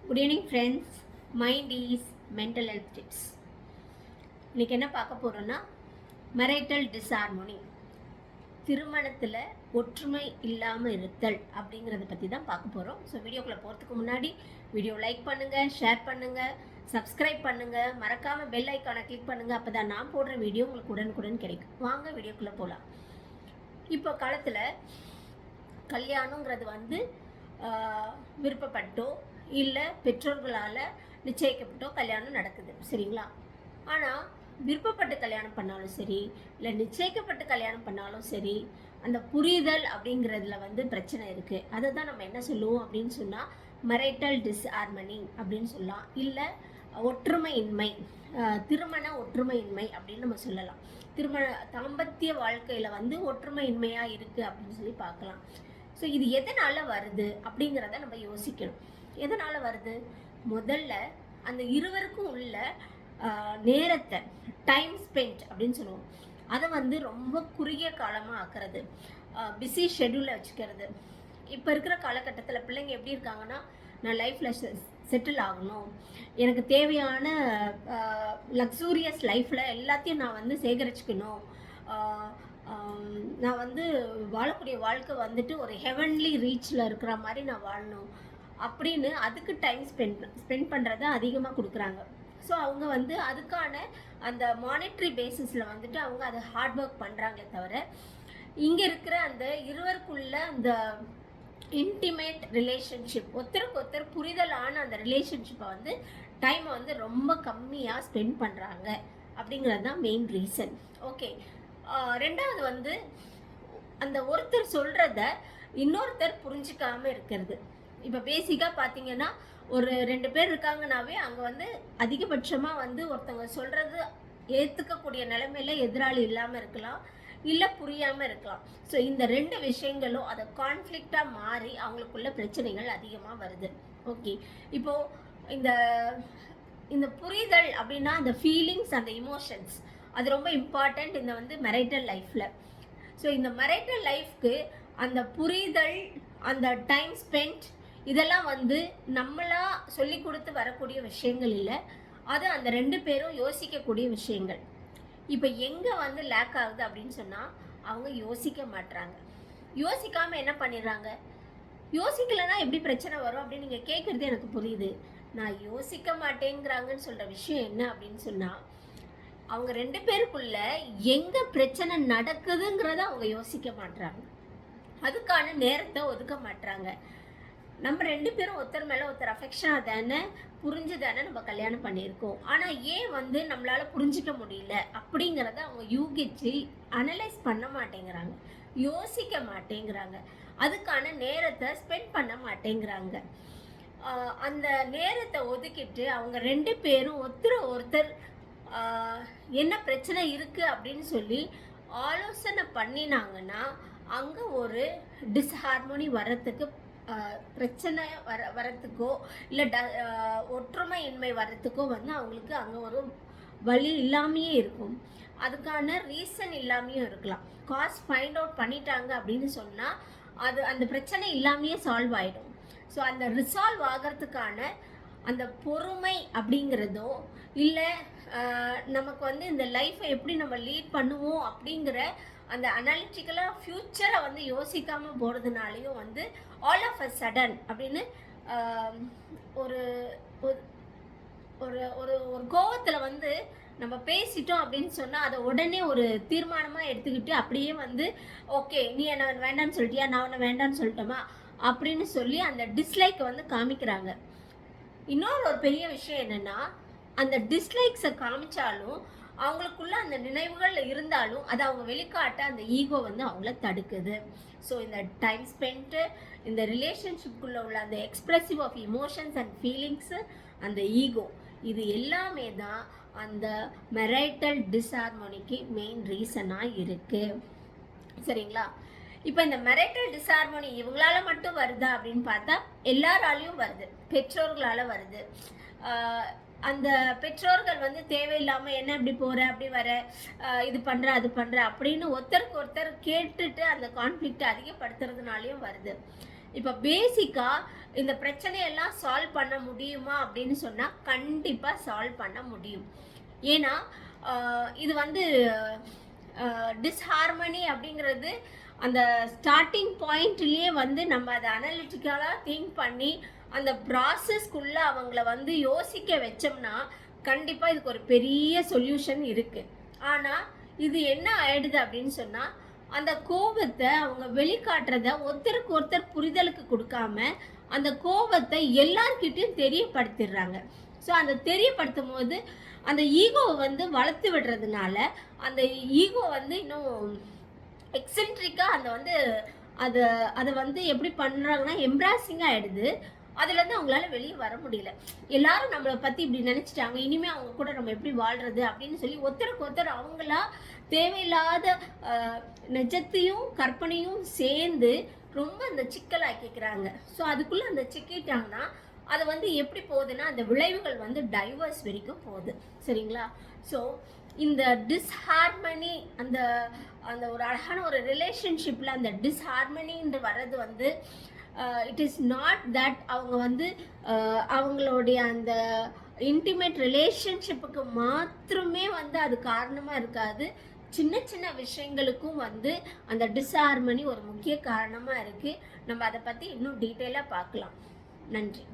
Good evening friends. Mind is mental health tips. இன்றைக்கி என்ன பார்க்க போகிறோன்னா, மெரைட்டல் டிஸ்ஹார்மோனி, திருமணத்தில் ஒற்றுமை இல்லாமல் இருத்தல் அப்படிங்கிறத பற்றி தான் பார்க்க போகிறோம். ஸோ வீடியோக்குள்ளே போகிறதுக்கு முன்னாடி வீடியோ லைக் பண்ணுங்கள், ஷேர் பண்ணுங்கள், சப்ஸ்கிரைப் பண்ணுங்கள், மறக்காமல் பெல் ஐக்கானை கிளிக் பண்ணுங்கள். அப்போ தான் நான் போடுற வீடியோ உங்களுக்கு உடனுக்குடன் கிடைக்கும். வாங்க வீடியோக்குள்ளே போகலாம். இப்போ காலத்தில் கல்யாணங்கிறது விருப்பப்பட்டோ இல்லை பெற்றோர்களால் நிச்சயிக்கப்பட்டோ கல்யாணம் நடக்குது, சரிங்களா? ஆனால் விருப்பப்பட்டு கல்யாணம் பண்ணாலும் சரி, இல்லை நிச்சயிக்கப்பட்டு கல்யாணம் பண்ணாலும் சரி, அந்த புரிதல் அப்படிங்கிறதுல பிரச்சனை இருக்குது. அதை தான் நம்ம என்ன சொல்லுவோம் அப்படின்னு சொன்னால், மெரைட்டல் டிஸ்ஹார்மனி அப்படின்னு சொல்லலாம். இல்லை ஒற்றுமையின்மை, திருமண ஒற்றுமையின்மை அப்படின்னு நம்ம சொல்லலாம். தாம்பத்திய வாழ்க்கையில் ஒற்றுமையின்மையாக இருக்குது அப்படின்னு சொல்லி பார்க்கலாம். ஸோ இது எதனால் வருது அப்படிங்கிறத நம்ம யோசிக்கணும். எதனால் வருது? முதல்ல அந்த இருவருக்கும் உள்ள நேரத்தை, டைம் ஸ்பெண்ட் அப்படின்னு சொல்லுவோம், அதை ரொம்ப குறுகிய காலமாக ஆக்கிறது, பிஸி ஷெட்யூலில் வச்சுக்கிறது. இப்போ இருக்கிற காலகட்டத்தில் பிள்ளைங்க எப்படி இருக்காங்கன்னா, நான் லைஃப்பில் செட்டில் ஆகணும், எனக்கு தேவையான லக்ஸூரியஸ் லைஃப்பில் எல்லாத்தையும் நான் சேகரிச்சுக்கணும், நான் வாழக்கூடிய வாழ்க்கை ஒரு ஹெவன்லி ரீச்சில் இருக்கிற மாதிரி நான் வாழணும் அப்படின்னு அதுக்கு டைம் ஸ்பெண்ட் பண்ணுறத அதிகமாக கொடுக்குறாங்க. ஸோ அவங்க அதுக்கான அந்த மானிட்ரி பேசிஸில் அவங்க அதை ஹார்ட் ஒர்க் பண்ணுறாங்களே தவிர, இங்கே இருக்கிற அந்த இருவருக்குள்ள அந்த இன்டிமேட் ரிலேஷன்ஷிப், ஒருத்தருக்கு ஒருத்தர் புரிதலான அந்த ரிலேஷன்ஷிப்பை டைமை ரொம்ப கம்மியாக ஸ்பெண்ட் பண்ணுறாங்க அப்படிங்கிறது தான் மெயின் ரீசன். ஓகே. ரெண்டாவது அந்த ஒருத்தர் சொல்கிறத இன்னொருத்தர் புரிஞ்சிக்காமல் இருக்கிறது. இப்போ பேசிக்காக பார்த்தீங்கன்னா, ஒரு 2 பேர் இருக்காங்கனாவே அங்கே அதிகபட்சமாக ஒருத்தவங்க சொல்கிறது ஏற்றுக்கக்கூடிய நிலைமையில் எதிராளி இல்லாமல் இருக்கலாம், இல்லை புரியாமல் இருக்கலாம். ஸோ இந்த 2 விஷயங்களும் அதை கான்ஃப்ளிக்டாக மாறி அவங்களுக்குள்ள பிரச்சனைகள் அதிகமாக வருது. ஓகே. இப்போது இந்த புரிதல் அப்படின்னா, அந்த ஃபீலிங்ஸ், அந்த இமோஷன்ஸ், அது ரொம்ப இம்பார்ட்டண்ட் இந்த மெரைட்டல் லைஃப்பில். ஸோ இந்த மெரைட்டல் லைஃப்க்கு அந்த புரிதல், அந்த டைம் ஸ்பெண்ட், இதெல்லாம் நம்மளா சொல்லி கொடுத்து வரக்கூடிய விஷயங்கள் இல்லை, அது அந்த 2 பேரும் யோசிக்கக்கூடிய விஷயங்கள். இப்போ எங்கே லேக் ஆகுது அப்படின்னு சொன்னால், அவங்க யோசிக்க மாட்டுறாங்க. யோசிக்காமல் என்ன பண்ணிடுறாங்க? யோசிக்கலைன்னா எப்படி பிரச்சனை வரும் அப்படின்னு நீங்கள் கேட்குறது எனக்கு புரியுது. நான் யோசிக்க மாட்டேங்கிறாங்கன்னு சொல்கிற விஷயம் என்ன அப்படின்னு சொன்னால், அவங்க 2 பேருக்குள்ள எங்கே பிரச்சனை நடக்குதுங்கிறத அவங்க யோசிக்க மாட்டுறாங்க, அதுக்கான நேரத்தை ஒதுக்க மாட்டுறாங்க. நம்ம 2 பேரும் ஒருத்தர் மேலே ஒருத்தர் அஃபெக்ஷனாக தானே, புரிஞ்சு தானே நம்ம கல்யாணம் பண்ணியிருக்கோம். ஆனால் ஏன் நம்மளால் புரிஞ்சிக்க முடியல அப்படிங்கிறத அவங்க யூகிச்சு அனலைஸ் பண்ண மாட்டேங்கிறாங்க, யோசிக்க மாட்டேங்கிறாங்க, அதுக்கான நேரத்தை ஸ்பெண்ட் பண்ண மாட்டேங்கிறாங்க. அந்த நேரத்தை ஒதுக்கிட்டு அவங்க 2 பேரும் ஒருத்தர் என்ன பிரச்சனை இருக்குது அப்படின்னு சொல்லி ஆலோசனை பண்ணினாங்கன்னா, அங்கே ஒரு டிஸ்ஹார்மோனி வரத்துக்கு, பிரச்சனை வரத்துக்கோ இல்லை ஒற்றுமையின்மை வரத்துக்கோ அவங்களுக்கு அங்கே ஒரு வழி இல்லாமையே இருக்கும், அதுக்கான ரீசன் இல்லாமையும் இருக்கலாம். காஸ் ஃபைண்ட் அவுட் பண்ணிட்டாங்க அப்படின்னு சொன்னால் அது அந்த பிரச்சனை இல்லாமையே சால்வ் ஆகிடும். ஸோ அந்த ரிசால்வ் ஆகிறதுக்கான அந்த பொறுமை அப்படிங்கிறதோ, இல்லை நமக்கு இந்த லைஃப்பை எப்படி நம்ம லீட் பண்ணுவோம் அப்படிங்கிற அந்த அனாலிட்டிக்கலாக ஃப்யூச்சரை யோசிக்காமல் போகிறதுனாலையும் ஆல் ஆஃப் அ சடன் அப்படின்னு ஒரு ஒரு ஒரு ஒரு கோவத்தில் நம்ம பேசிட்டோம் அப்படின்னு சொன்னால், அதை உடனே ஒரு தீர்மானமாக எடுத்துக்கிட்டு அப்படியே ஓகே, நீ என்ன வேண்டான்னு சொல்லிட்டியா, நான் உன்னை வேண்டான்னு சொல்லிட்டோமா அப்படின்னு சொல்லி அந்த டிஸ்லைக்கை காமிக்கிறாங்க. இன்னொரு பெரிய விஷயம் என்னென்னா, அந்த டிஸ்லைக்ஸை காமிச்சாலும் அவங்களுக்குள்ள அந்த நினைவுகள் இருந்தாலும் அதை அவங்க வெளிக்காட்ட அந்த ஈகோ அவங்கள தடுக்குது. ஸோ இந்த டைம் ஸ்பெண்ட்டு, இந்த ரிலேஷன்ஷிப்புக்குள்ளே உள்ள அந்த expressive of emotions and feelings, அந்த ஈகோ, இது எல்லாமே தான் அந்த மெரைட்டல் டிஸ்ஹார்மோனிக்கு மெயின் ரீசனாக இருக்குது, சரிங்களா? இப்போ இந்த மெரைட்டல் டிஸ்ஹார்மோனி இவங்களால மட்டும் வருதா அப்படின்னு பார்த்தா, எல்லாராலையும் வருது. பெற்றோர்களால் வருது. அந்த பெற்றோர்கள் தேவையில்லாமல் என்ன இப்படி போகிற, அப்படி வர, இது பண்ணுற, அது பண்ணுற அப்படின்னு ஒருத்தருக்கு ஒருத்தர் கேட்டுட்டு அந்த கான்ஃப்ளிக்ட் அதிகப்படுத்துறதுனாலையும் வருது. இப்போ பேசிக்காக இந்த பிரச்சனையெல்லாம் சால்வ் பண்ண முடியுமா அப்படின்னு சொன்னால் கண்டிப்பாக சால்வ் பண்ண முடியும். ஏன்னா இது வந்து டிஸ்ஹார்மனி அப்படிங்கிறது அந்த ஸ்டார்டிங் பாயிண்ட்லேயே வந்து நம்ம அதை அனலிட்டிக்கலாக திங்க் பண்ணி அந்த ப்ராசஸ்க்குள்ளே அவங்கள வந்து யோசிக்க வச்சோம்னா கண்டிப்பாக இதுக்கு ஒரு பெரிய சொல்யூஷன் இருக்குது. ஆனால் இது என்ன ஆயிடுது அப்படின்னு சொன்னால், அந்த கோபத்தை அவங்க வெளிக்காட்டுறத ஒருத்தருக்கு ஒருத்தர் புரிதலுக்கு கொடுக்காம அந்த கோபத்தை எல்லார்கிட்டையும் தெரியப்படுத்திடுறாங்க. ஸோ அந்த தெரியப்படுத்தும் போது அந்த ஈகோவை வந்து வளர்த்து விடுறதுனால அந்த ஈகோ வந்து இன்னும் எக்ஸென்ட்ரிக்காக அந்த வந்து அதை வந்து எப்படி பண்ணுறாங்கன்னா எம்ப்ராசிங்காக ஆகிடுது. அதுலேருந்து அவங்களால வெளியே வர முடியல. எல்லாரும் நம்மளை பற்றி இப்படி நினச்சிட்டாங்க, இனிமேல் அவங்க கூட நம்ம எப்படி வாழ்கிறது அப்படின்னு சொல்லி ஒருத்தருக்கு ஒருத்தர் அவங்களா தேவையில்லாத நிஜத்தையும் கற்பனையும் சேர்ந்து ரொம்ப அந்த சிக்கலாக்கிக்கிறாங்க. ஸோ அதுக்குள்ளே அந்த சிக்கிட்டாங்கன்னா அது வந்து எப்படி போகுதுன்னா அந்த விளைவுகள் வந்து டைவர்ஸ் வரைக்கும் போகுது. சரிங்களா? ஸோ இந்த டிஸ்ஹார்மனி அந்த அந்த ஒரு அழகான ஒரு ரிலேஷன்ஷிப்பில் அந்த டிஸ்ஹார்மனின்னு வர்றது வந்து இட் இஸ் நாட் தட் அவங்க வந்து அவங்களுடைய அந்த இன்டிமேட் ரிலேஷன்ஷிப்புக்கு மாத்திரமே வந்து அது காரணமாக இருக்காது. சின்ன சின்ன விஷயங்களுக்கும் வந்து அந்த டிஸ்ஹார்மனி ஒரு முக்கிய காரணமாக இருக்குது. நம்ம அதை பற்றி இன்னும் டீட்டெயிலாக பார்க்கலாம். நன்றி.